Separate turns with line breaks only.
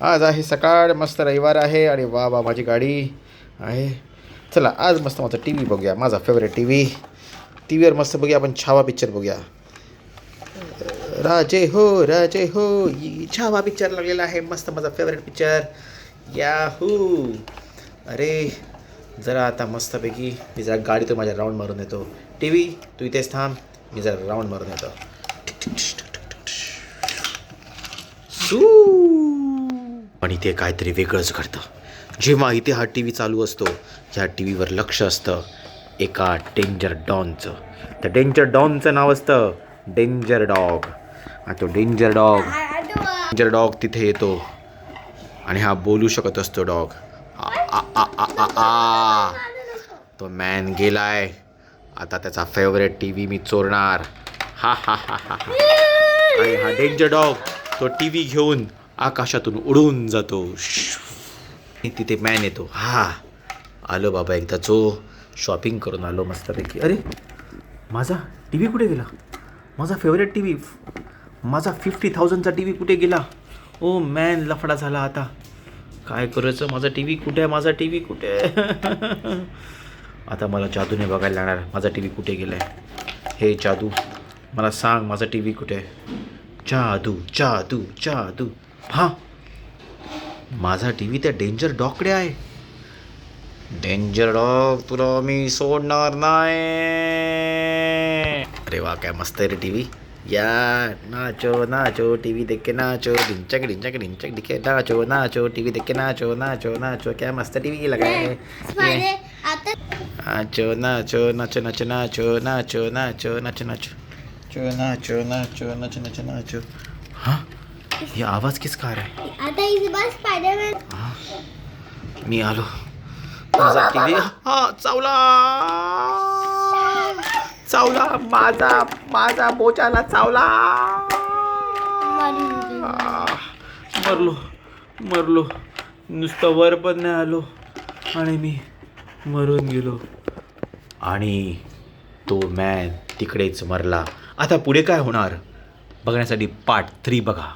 आज आहे सकाळ, मस्त रविवार आहे आणि वा वा माझी गाडी आहे. चला आज मस्त माझा टी व्ही बघूया, माझा फेवरेट टी व्हीवर मस्त बघूया आपण छावा पिक्चर बघूया. राजे हो छावा पिक्चर लागलेला आहे, मस्त माझा फेवरेट पिक्चर. याहू. अरे जरा आता मस्तपैकी मी जरा गाडीतून माझ्या राऊंड मारून येतो. टी व्ही तू इथेच थांब, मी जरा राऊंड मारून येतो. पण इथे काहीतरी वेगळंच घडतं. जेव्हा इथे हा टी व्ही चालू असतो, ह्या टी व्हीवर लक्ष असतं एका डेंजर डॉनचं. त्या डेंजर डॉनचं नाव असतं डेंजर डॉग. आणि तो डेंजर डॉग तिथे येतो आणि हा बोलू शकत असतो डॉग. तो मॅन गेलाय, आता त्याचा फेवरेट टी व्ही मी चोरणार. हा हा हा हा. आणि हा डेंजर डॉग तो टी व्ही घेऊन आकाशातून उडून जातो. तिथे मॅन येतो. हा आलो बाबा, एकदा शॉपिंग करून आलो मस्तपैकी. अरे माझा टी व्ही कुठे गेला? माझा फेवरेट टी व्ही, माझा 50,000चा टी व्ही कुठे गेला? ओ मॅन, लफडा झाला आता. काय करायचं? माझा टी व्ही कुठे आहे? माझा टी व्ही कुठे आहे? आता मला जादूने बघायला लागणार माझा टी व्ही कुठे गेला आहे. हे जादू मला सांग, माझा टी व्ही कुठे आहे? जादू जादू जादू. हां, माझा टी व्ही त्या डेंजर डॉगकडे आहे. डेंजर डॉग, तुला मी सोडणार नाही. अरे वा, काय मस्त आहे रे टी व्ही. या नाचो नाचो, टी व्ही देख के नाचो, ढिंचक ढिंचक ढिंचक दिखे नाचो नाचो, टी व्ही देख के नाचो नाचो नाचो. क्या मस्त टी व्ही लगा है. Nacho nacho nacho nacho nacho nacho nacho nacho nacho nacho nacho nacho nacho nacho. हाँ, ये आवाज किसका आ रहा है?
आता इस बार स्पाइडरमैन.
हाँ, मी आलो. माझा टी व्ही चावला चावला, माझा बोचाला चावला. मरलो नुसतं वर पण नाही आलो आणि मी मरून गेलो. आणि तो मॅन तिकडेच मरला. आता पुढे काय होणार बघण्यासाठी पार्ट 3 बघा.